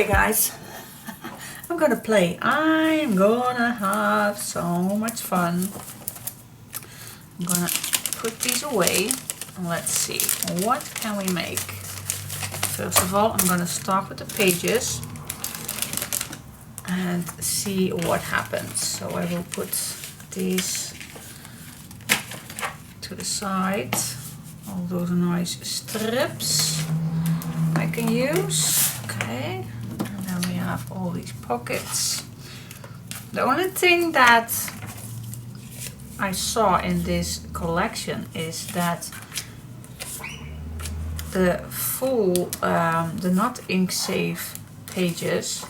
Okay guys, I'm gonna play. I'm gonna have so much fun. I'm gonna put these away and let's see, what can we make? First of all, I'm gonna start with the pages and see what happens. So I will put these to the side, all those nice strips I can use. Okay, and then we have all these pockets. The only thing that I saw in this collection is that the full, the not ink safe pages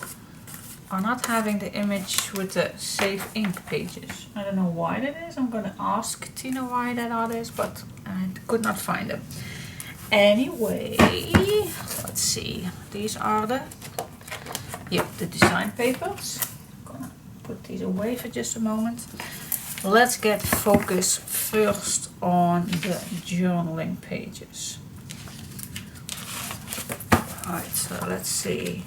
are not having the image with the safe ink pages. I don't know why that is. I'm gonna ask Tina why that is, but I could not find them. Anyway, let's see. These are the design papers. I'm gonna put these away for just a moment. Let's get focused first on the journaling pages. Alright, so let's see.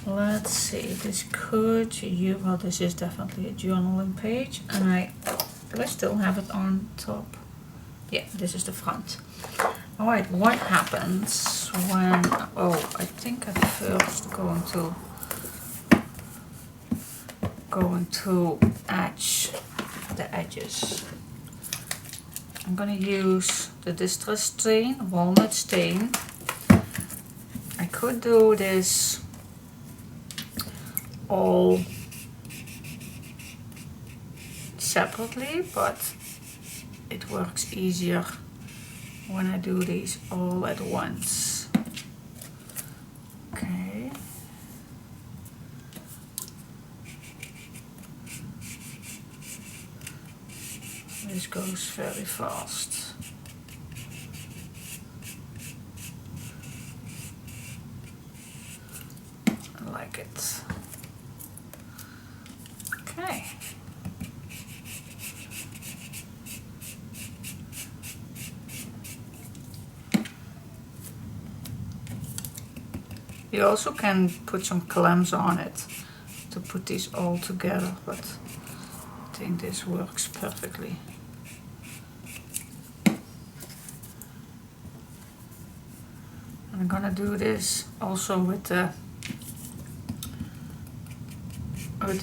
This could well, this is definitely a journaling page, and do I still have it on top? Yeah, this is the front. Alright, what happens when, I think I'm first going to etch the edges. I'm gonna use the distress stain, walnut stain. I could do this all separately, but it works easier when I do these all at once. Okay. This goes very fast. I like it. Okay. You also can put some clamps on it to put these all together, but I think this works perfectly. I'm gonna do this also with the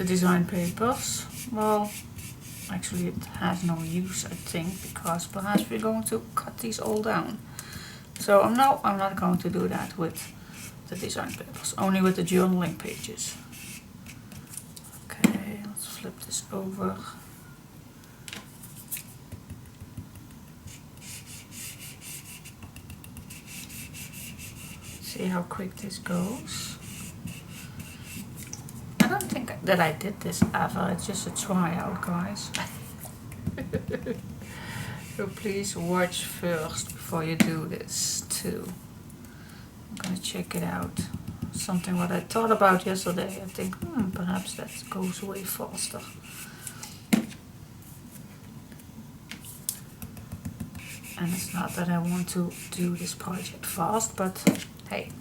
design papers. Well, actually it has no use, I think, because perhaps we're going to cut these all down. So no, I'm not going to do that with the design papers, only with the journaling pages. Okay, let's flip this over. See how quick this goes. I don't think that I did this ever, it's just a tryout, guys. So please watch first before you do this too. I'm gonna check it out. Something what I thought about yesterday. I think perhaps that goes way faster. And it's not that I want to do this project fast, but hey,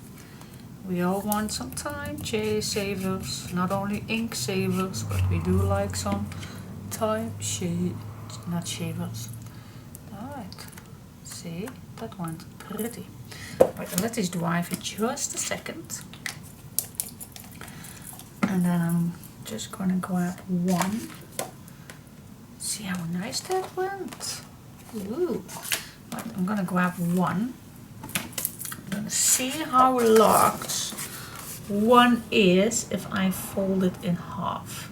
we all want some time savers, not only ink savers, but we do like some time not shavers. Alright, see, that went pretty. Right, let this dry for just a second. And then I'm just gonna grab one. See how nice that went? Ooh. Right, I'm gonna grab one. I'm gonna see how large one is if I fold it in half.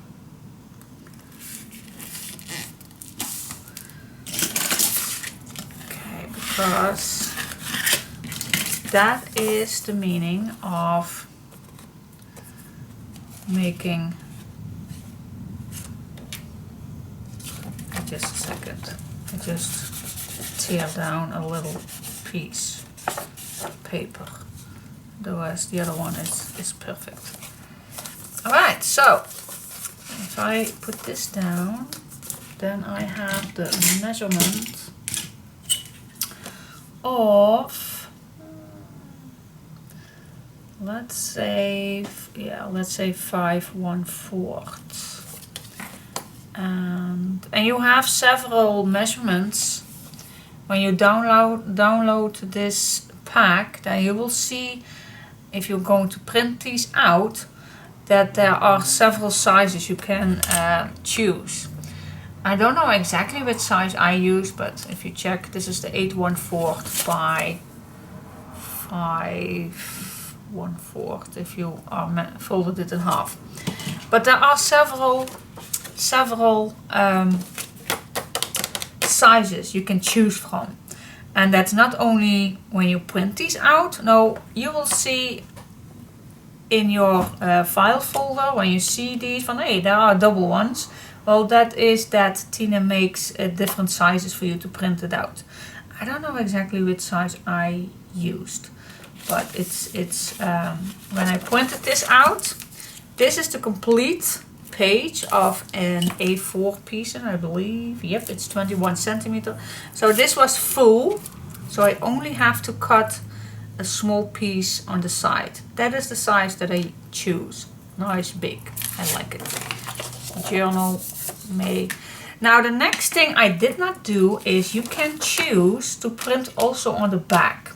Okay, because that is the meaning of making, just a second, I just tear down a little piece of paper, otherwise the other one is perfect. Alright, so if I put this down, then I have the measurement of let's say, yeah, let's say 5/1/4. And you have several measurements. When you download this pack, then you will see, if you're going to print these out, that there are several sizes you can choose. I don't know exactly which size I use, but if you check, this is the 8/1/4 by 5/1/4 if you are folded it in half. But there are several sizes you can choose from. And that's not only when you print these out. No, you will see in your file folder, when you see these, from hey, there are double ones. Well, that is that Tina makes different sizes for you to print it out. I don't know exactly which size I used, but it's when I printed this out, this is the complete page of an A4 piece, and I believe, yep, it's 21 centimeter. So this was full, so I only have to cut a small piece on the side. That is the size that I choose. Nice big, I like it. Journal May. Now the next thing I did not do is you can choose to print also on the back.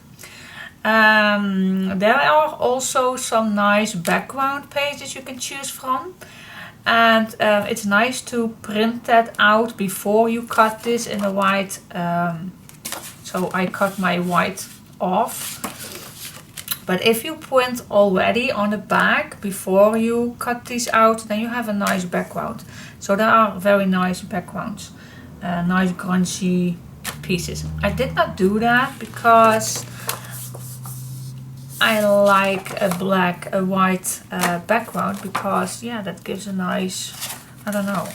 There are also some nice background pages you can choose from. And it's nice to print that out before you cut this in a white. So I cut my white off. But if you print already on the back before you cut these out, then you have a nice background. So there are very nice backgrounds, nice grungy pieces. I did not do that because I like a white background, because yeah, that gives a nice, I don't know,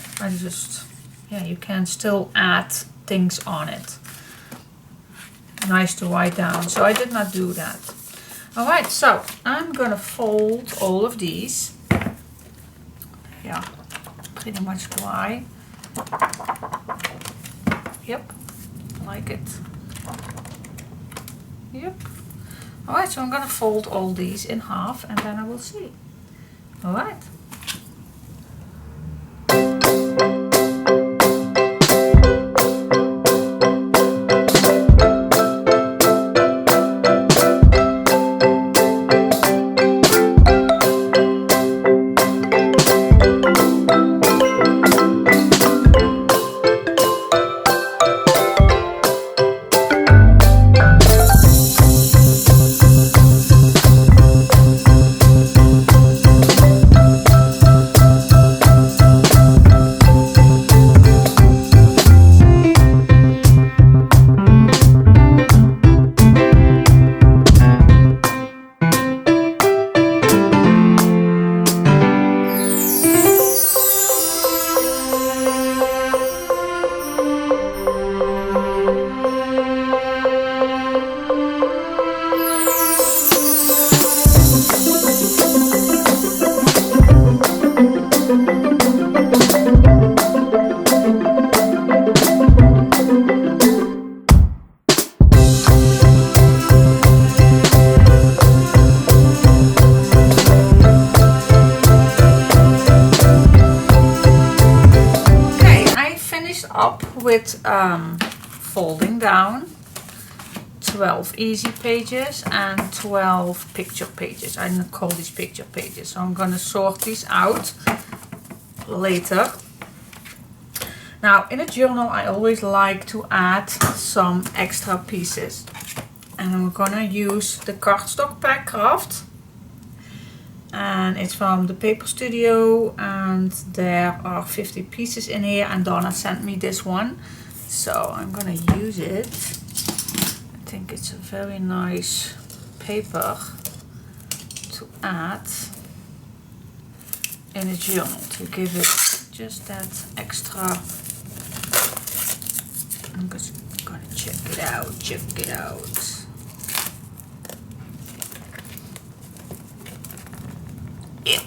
yeah, you can still add things on it. Nice to write down, so I did not do that. Alright, so I'm gonna fold all of these. Yeah, pretty much dry. Yep, like it. Yep. Alright, so I'm gonna fold all these in half and then I will see. Alright. With folding down 12 easy pages and 12 picture pages. I call these picture pages, so I'm going to sort these out later. Now in a journal I always like to add some extra pieces, and I'm going to use the cardstock pack craft, and it's from the Paper Studio, and there are 50 pieces in here, and Donna sent me this one, so I'm gonna use it. I think it's a very nice paper to add in a journal to give it just that extra. I'm just gonna check it out. Yeah.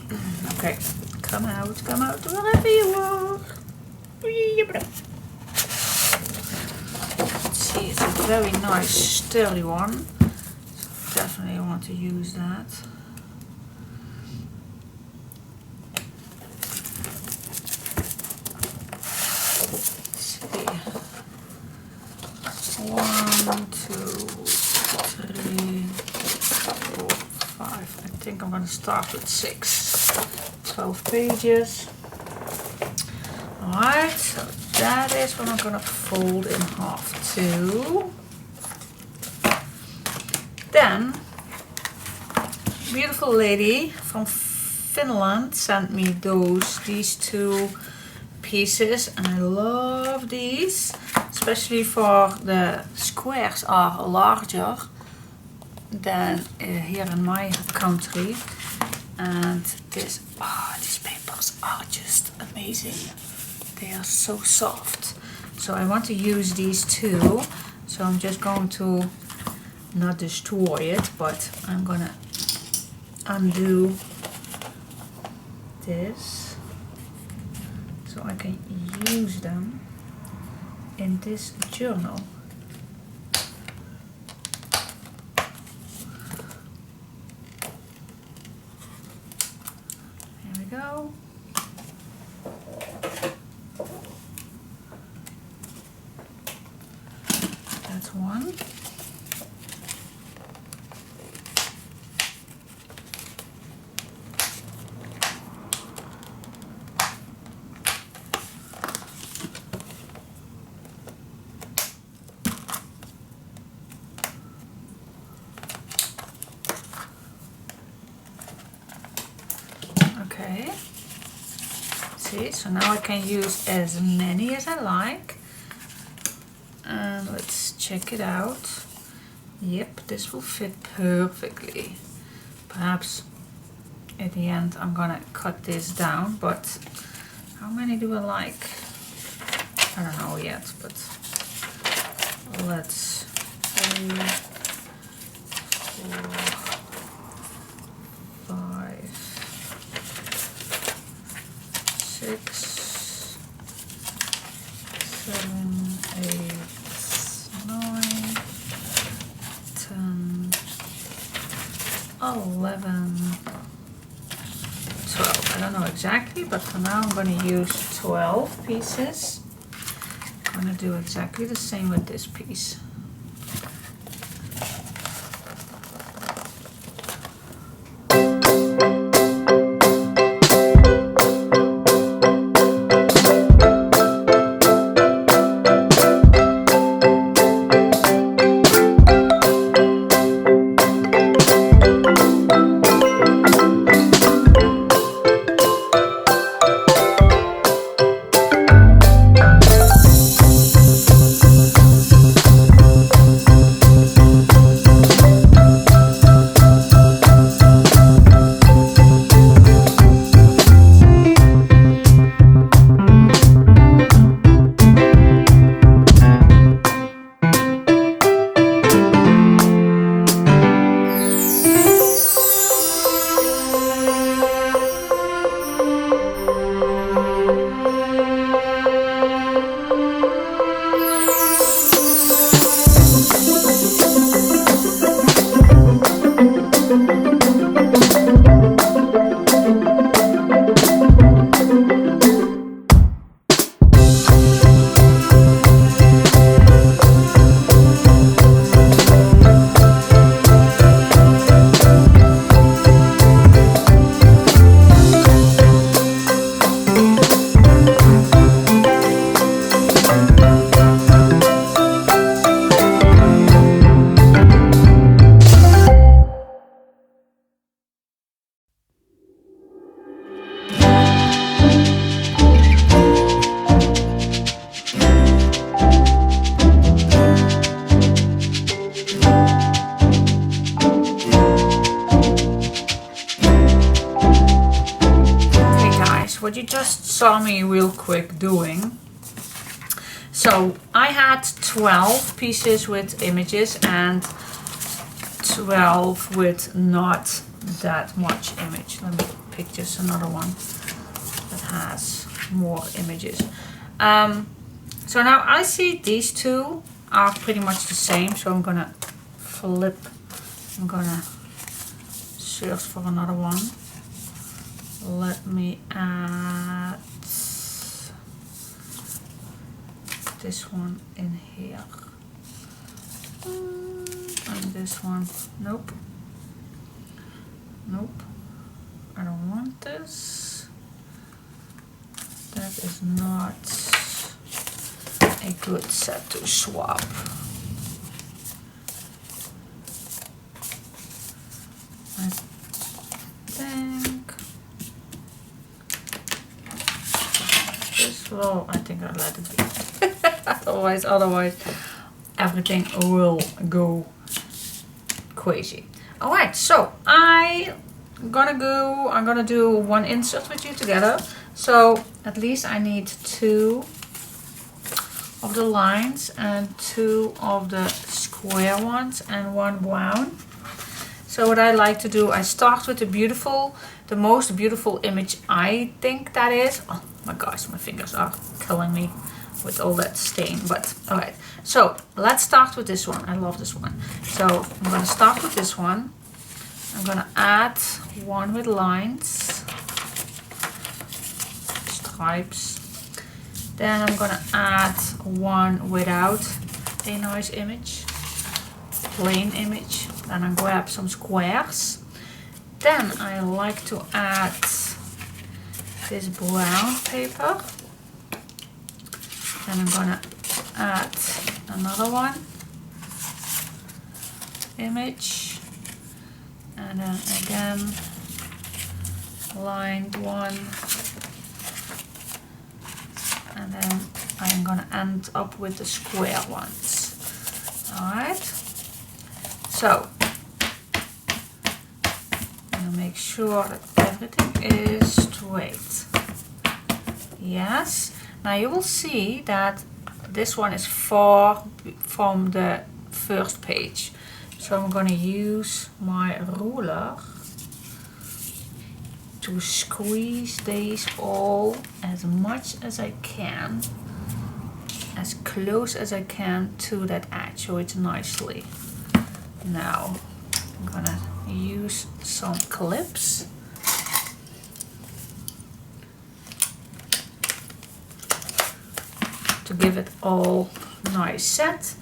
Okay, come out wherever you are. Let's see, it's a very nice sturdy one. So definitely want to use that. 1, 2, 3, 4, 5. I think I'm going to start with 6. 12 pages. Alright, so that is what I'm going to fold in half too. Then, beautiful lady from Finland sent me these 2 pieces, and I love these, especially for the squares are larger than here in my country, and these papers are just amazing. They are so soft. So I want to use these 2, so I'm just going to not destroy it, but I'm gonna undo this so I can use them in this journal. Here we go. That's one. Okay, see, so now I can use as many as I like, and let's check it out. Yep, this will fit perfectly. Perhaps at the end I'm gonna cut this down, but how many do I like? I don't know yet, but let's 3, 4, 5, 6, 7, 8, 9, 10, 11, 12. I don't know exactly, but for now I'm going to use 12 pieces. I'm going to do exactly the same with this piece. What you just saw me real quick doing. So I had 12 pieces with images and 12 with not that much image. Let me pick just another one that has more images. So now I see these 2 are pretty much the same, so I'm gonna flip. I'm gonna search for another one. Let me add this one in here. this one. Nope. Nope. I don't want this. That is not a good set to swap. I think this, well, I think I'll let it be. otherwise everything will go crazy. Alright, so I'm gonna do one insert with you together. So at least I need 2 of the lines and 2 of the square ones and 1 brown. So what I like to do, I start with the most beautiful image I think that is. Oh my gosh, my fingers are killing me with all that stain, but alright. So let's start with this one. I love this one. So I'm gonna start with this one. I'm gonna add one with lines, stripes. Then I'm gonna add one without a nice image, plain image. Then I grab some squares. Then I like to add this brown paper. Then I'm gonna add another one, image, and then again lined one, and then I'm gonna end up with the square ones. Alright, so I'm gonna make sure that everything is straight. Yes, now you will see that this one is far from the first page. So I'm gonna use my ruler to squeeze these all as much as I can, as close as I can to that edge, so it's nicely. Now I'm gonna use some clips to give it all nice set.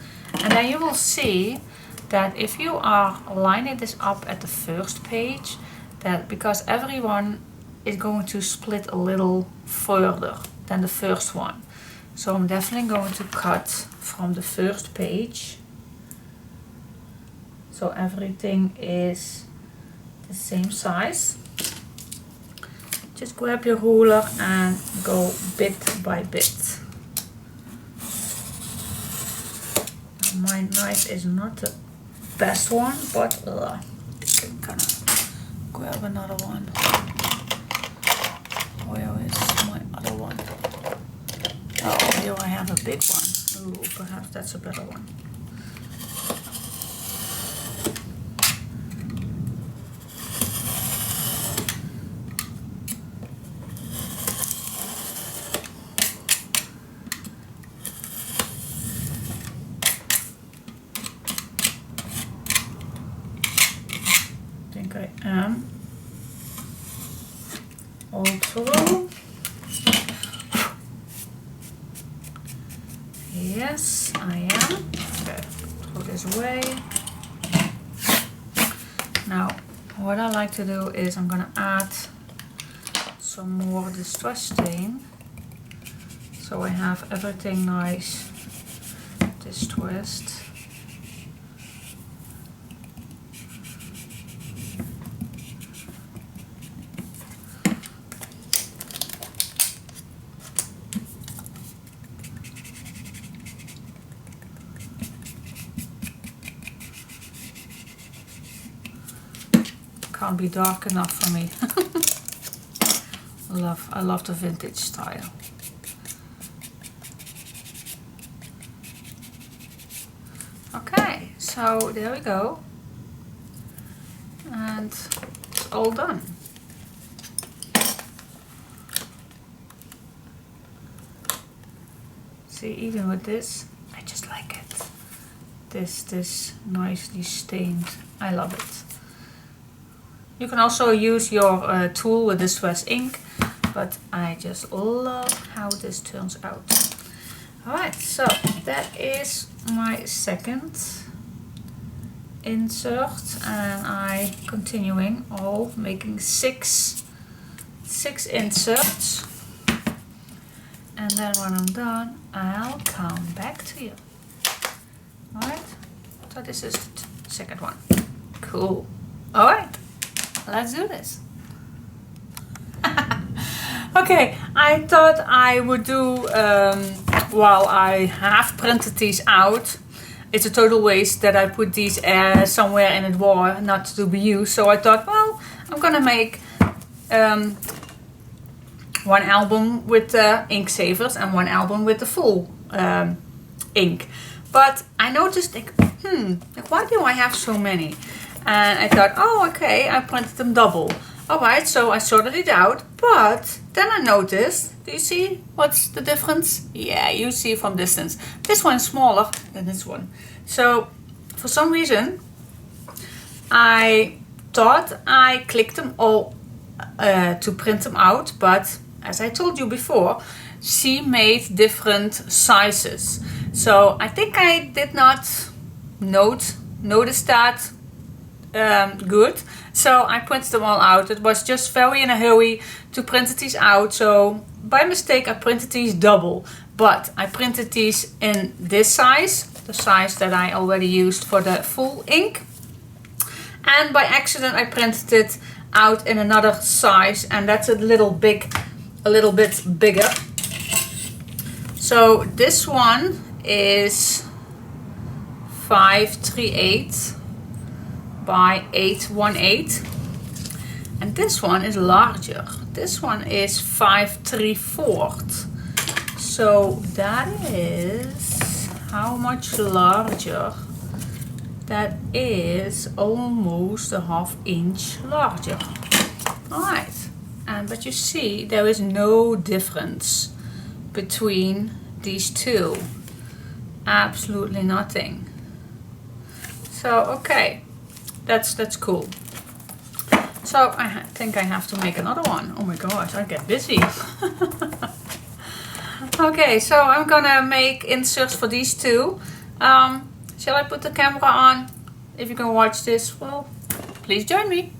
And then you will see that if you are lining this up at the first page, that because everyone is going to split a little further than the first one. So I'm definitely going to cut from the first page, so everything is the same size. Just grab your ruler and go bit by bit. My knife is not the best one, but I think I'm gonna grab another one. Where is my other one? Oh, here I have a big one. Ooh, perhaps that's a better one. I am all through. Yes, I am. Okay, throw this away. Now, what I like to do is I'm gonna add some more distress stain, so I have everything nice distressed. Can't be dark enough for me. I love the vintage style. Okay, so there we go. And it's all done. See, even with this, I just like it. This nicely stained. I love it. You can also use your tool with distress ink, but I just love how this turns out. Alright, so that is my second insert, and I continuing all making six inserts, and then when I'm done I'll come back to you. Alright, so this is the second one. Cool. Alright, let's do this. Okay, I thought I would do, while I have printed these out, it's a total waste that I put these somewhere in a drawer not to be used. So I thought, well, I'm gonna make one album with the ink savers and one album with the full ink. But I noticed, like, why do I have so many? And I thought, oh, okay, I printed them double. Alright, so I sorted it out, but then I noticed, do you see what's the difference? Yeah, you see from distance. This one is smaller than this one. So, for some reason, I thought I clicked them all to print them out, but as I told you before, she made different sizes. So, I think I did not notice that good. So I printed them all out. It was just very in a hurry to print these out. So by mistake I printed these double. But I printed these in this size. The size that I already used for the full ink. And by accident I printed it out in another size. And that's a little bit bigger. So this one is 538 by 818, and this one is larger. This one is 534. So that is how much larger? That is almost a ½ inch larger. Alright, but you see there is no difference between these two. Absolutely nothing. So okay. That's cool. So I think I have to make another one. Oh my gosh, I get busy. Okay, so I'm gonna make inserts for these two. Shall I put the camera on? If you can watch this, well, please join me.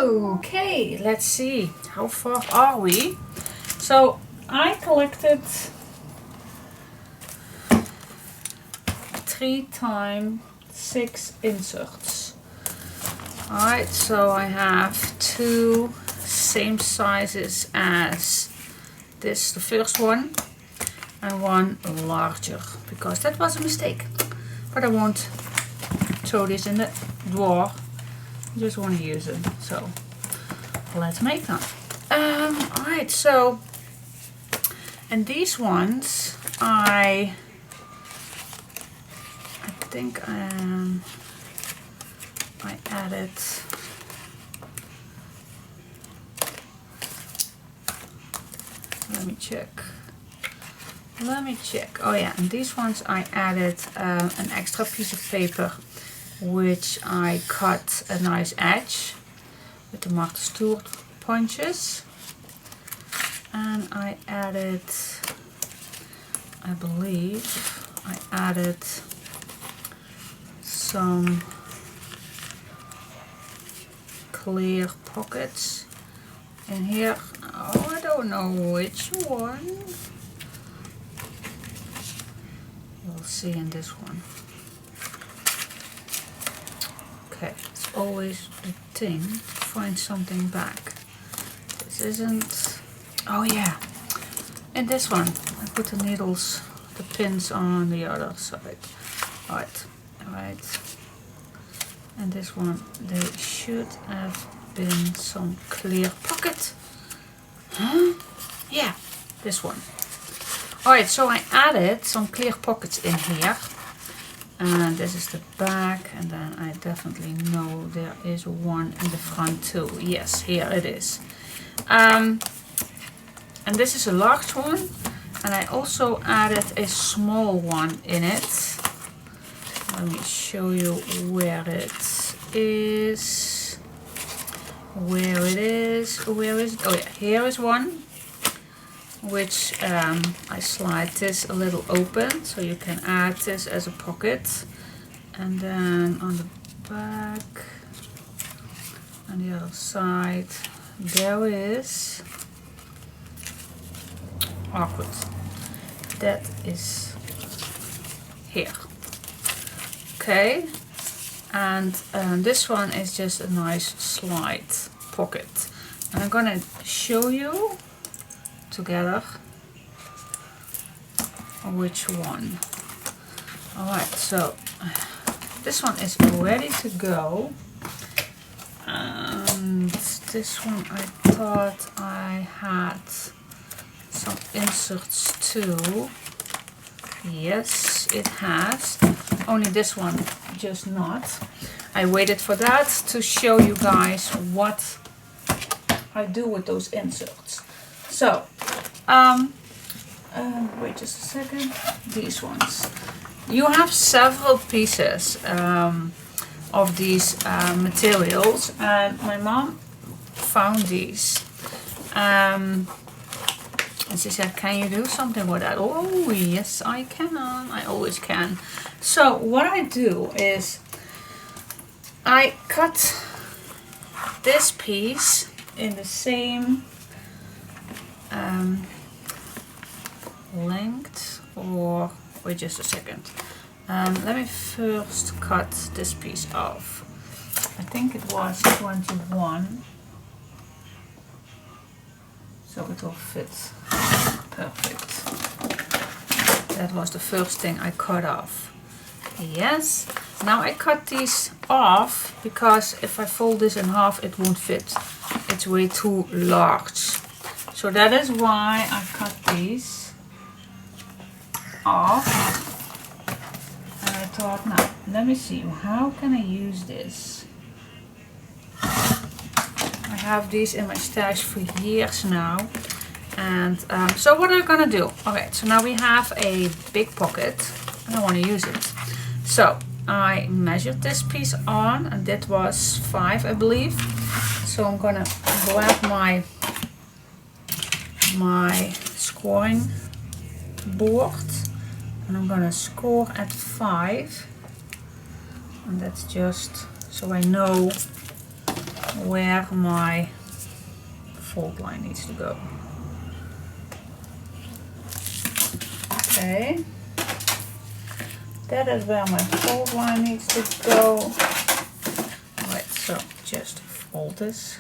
Okay, let's see, how far are we? So I collected 3 times 6 inserts. Alright, so I have 2 same sizes as this, the first one, and 1 larger, because that was a mistake. But I won't throw this in the drawer, I just want to use it. So let's make them. Alright, so, and these ones I think I added, let me check. Oh yeah, and these ones I added an extra piece of paper which I cut a nice edge with the Martha Stewart punches, and I added, I believe I added some clear pockets in here. Oh, I don't know which one. You'll see in this one. Okay, it's always the thing to find something back. This isn't, oh yeah, in this one I put the needles, the pins on the other side. Alright, and this one, they should have been some clear pocket. Huh? Yeah, this one. Alright, so I added some clear pockets in here. And this is the back, and then I definitely know there is one in the front too. Yes, here it is. And this is a large one, and I also added a small one in it. Let me show you where it is. Where is it? Oh yeah, here is one, which I slide this a little open, so you can add this as a pocket. And then on the back, on the other side, there is, awkward, that is here. Okay, and this one is just a nice slide pocket. And I'm gonna show you together which one. Alright, so this one is ready to go, and this one I thought I had some inserts too. Yes, it has, only this one just not. I waited for that to show you guys what I do with those inserts. So wait just a second. These ones, you have several pieces of these materials, and my mom found these, and she said, can you do something with that? Oh yes, I can. I always can. So what I do is I cut this piece in the same length, or wait just a second. Let me first cut this piece off. I think it was 21, so it will fit perfect. That was the first thing I cut off. Yes, now I cut these off because if I fold this in half it won't fit. It's way too large. So that is why I cut these off. And I thought, now let me see, how can I use this? I have these in my stash for years now. And so what am I gonna do? Okay, so now we have a big pocket and I want to use it. So I measured this piece on, and that was 5, I believe. So I'm gonna grab my scoring board, and I'm gonna score at 5, and that's just so I know where my fold line needs to go. Okay, that is where my fold line needs to go. Alright, so just fold this.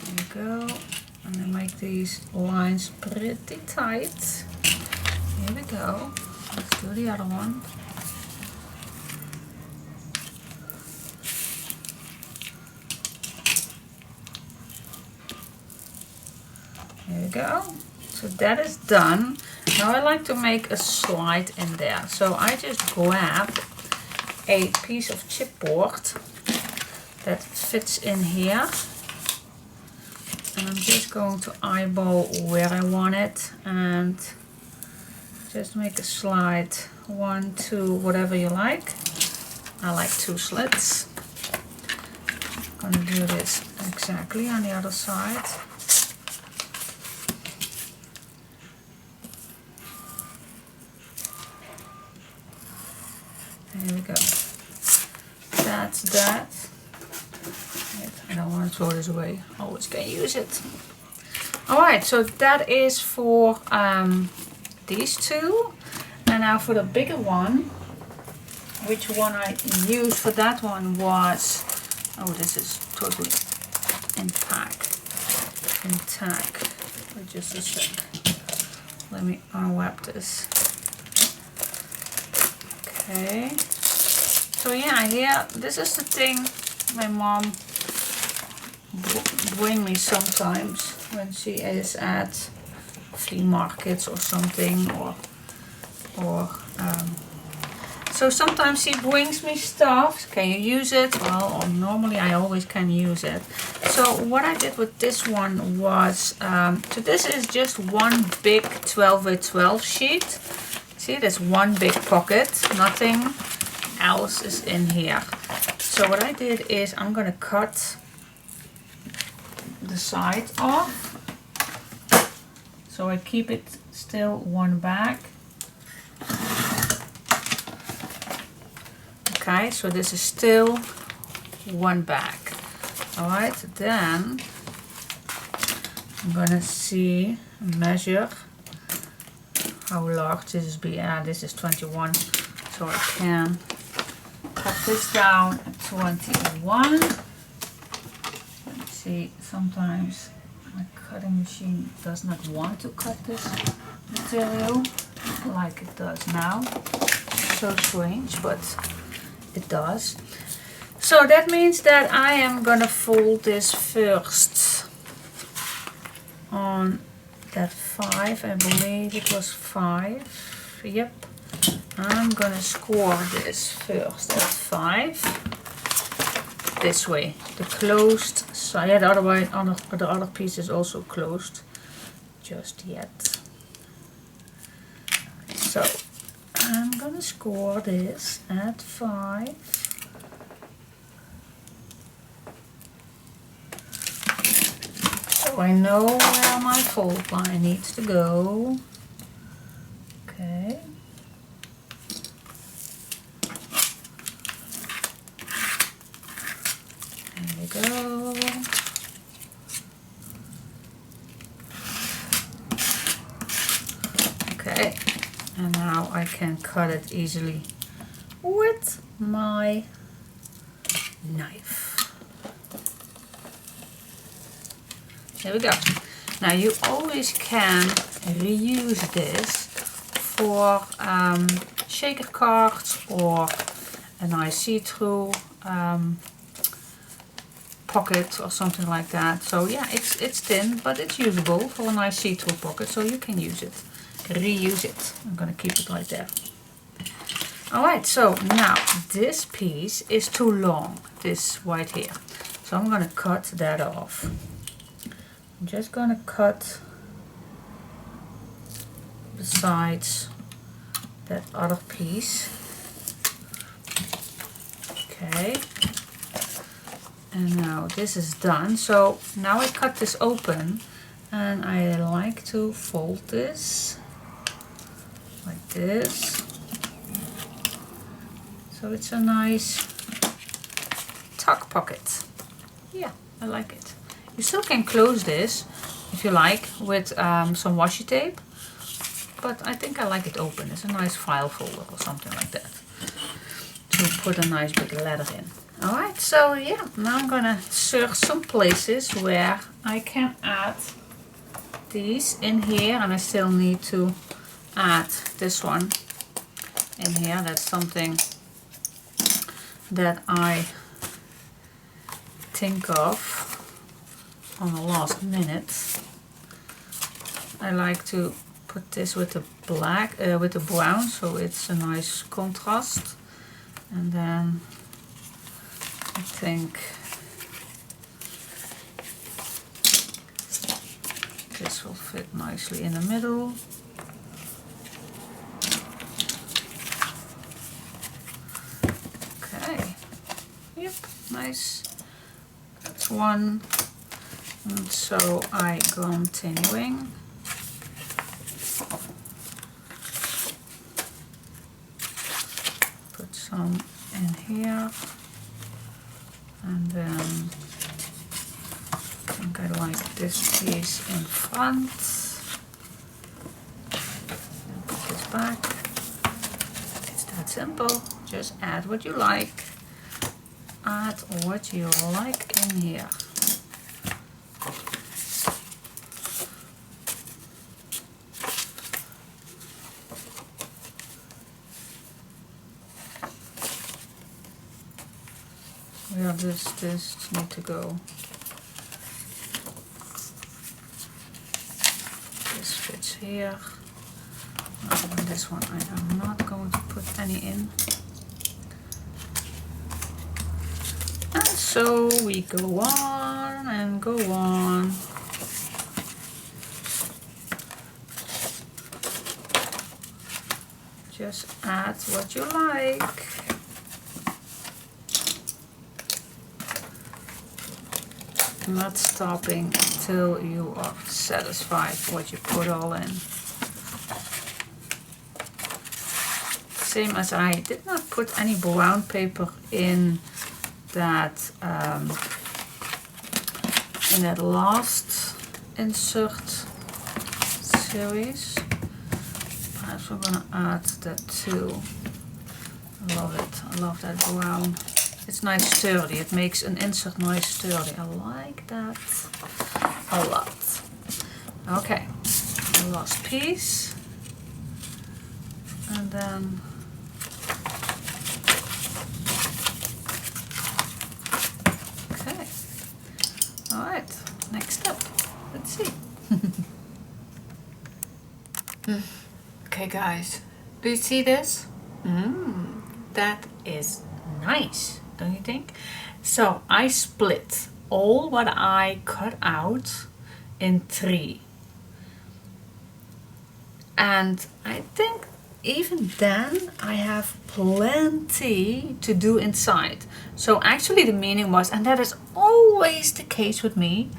There we go. And then make these lines pretty tight. Here we go. Let's do the other one. There we go. So that is done. Now I like to make a slide in there. So I just grab a piece of chipboard that fits in here. And I'm just going to eyeball where I want it and just make a slide. 1, 2, whatever you like. I like 2 slits. I'm going to do this exactly on the other side. There we go. That's that. Wait, I don't want to throw this away. Always can use it. Alright, so that is for these two. And now for the bigger one, which one I used for that one was, oh, this is totally intact. Wait just a sec. Let me unwrap this. Okay, so yeah, here, this is the thing my mom bring me sometimes when she is at flea markets or something, so sometimes she brings me stuff. Can you use it? Well, normally I always can use it. So what I did with this one was, so this is just one big 12 by 12 sheet. See, there's one big pocket, nothing else is in here. So what I did is I'm gonna cut the side off. So I keep it still one back. Okay, so this is still one back. Alright, then I'm gonna measure how large this is. This is 21, so I can cut this down at 21. Let's see, sometimes my cutting machine does not want to cut this material like it does now. So strange, but it does. So that means that I am gonna fold this first on that 5, I believe it was 5. Yep. I'm gonna score this first at 5. This way. The closed side. Yeah, the other piece is also closed. Just yet. So I'm gonna score this at 5. So I know where my fold line needs to go. Okay. There we go. Okay. And now I can cut it easily with my knife. There we go. Now you always can reuse this for shaker cards or a nice see-through pocket or something like that. So yeah, it's thin, but it's usable for a nice see-through pocket, so you can use it, reuse it. I'm gonna keep it right there. Alright, so now this piece is too long, this right here. So I'm gonna cut that off. I'm just gonna cut the sides, that other piece. Okay. And now this is done. So now I cut this open and I like to fold this like this, so it's a nice tuck pocket. Yeah, I like it. You still can close this if you like with some washi tape, but I think I like it open. It's a nice file folder or something like that to put a nice big letter in. Alright, so yeah, now I'm gonna search some places where I can add these in here, and I still need to add this one in here. That's something that I think of on the last minute. I like to put this with the black, with the brown, so it's a nice contrast. And then I think this will fit nicely in the middle. Okay, yep, nice. That's one. And so I continuing. Put some in here. And then I think I like this piece in front. And put this back. It's that simple. Just add what you like. Add what you like in here. Yeah, this need to go. This fits here. And this one I am not going to put any in. And so we go on and go on. Just add what you like. Not stopping till you are satisfied what you put all in. Same as I did not put any brown paper in that last insert series. Perhaps we're gonna add that too. I love it. I love that brown. It's nice sturdy. It makes an insert nice sturdy. I like that a lot. Okay, the last piece. And then okay. Alright, next step. Let's see. Okay guys, do you see this? That is nice, don't you think? So I split all what I cut out in 3, and I think even then I have plenty to do inside. So actually the meaning was, and that is always the case with me,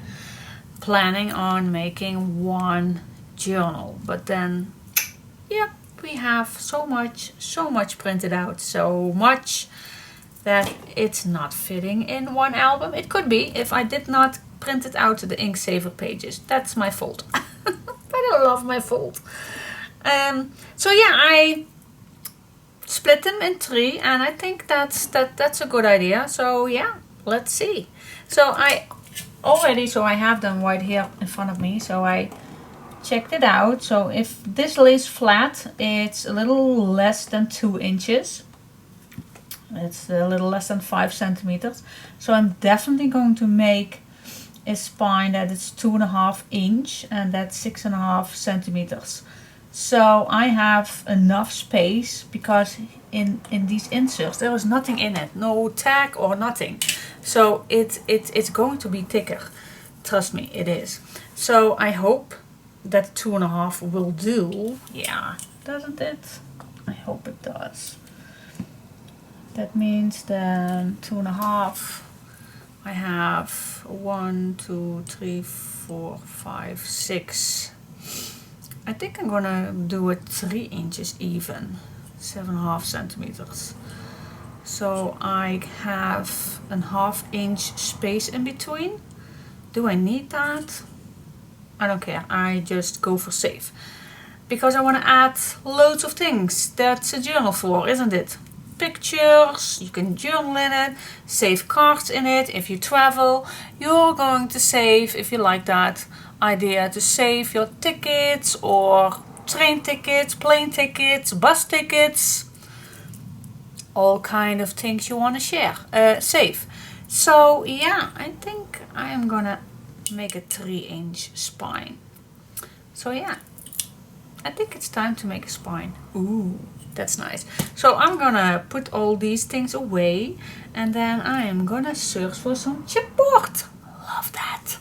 planning on making one journal, but then yeah, we have so much printed out, so much that it's not fitting in one album. It could be if I did not print it out to the ink saver pages. That's my fault. But I love my fault. So yeah, I split them in 3, and I think that's a good idea. So yeah, let's see. So I have them right here in front of me. So I checked it out. So if this lays flat, it's a little less than 2 inches. It's a little less than 5 centimeters. So I'm definitely going to make a spine that is 2.5 inch, and that's 6.5 centimeters. So I have enough space, because in these inserts there was nothing in it, no tag or nothing. So it's going to be thicker. Trust me, it is. So I hope that 2.5 will do. Yeah, doesn't it? I hope it does. That means then 2.5 I have 1, 2, 3, 4, 5, 6. I think I'm gonna do it 3 inches even, 7.5 centimeters. So I have a 1/2 inch space in between. Do I need that? I don't care, I just go for safe. Because I want to add loads of things. That's a journal for, isn't it? Pictures, you can journal in it, save cards in it. If you travel, you're going to save, if you like that idea, to save your tickets or train tickets, plane tickets, bus tickets. All kind of things you want to share, save. So yeah, I think I am gonna make a 3-inch spine. So yeah, I think it's time to make a spine. Ooh, that's nice. So I'm gonna put all these things away and then I am gonna search for some chipboard. Love that.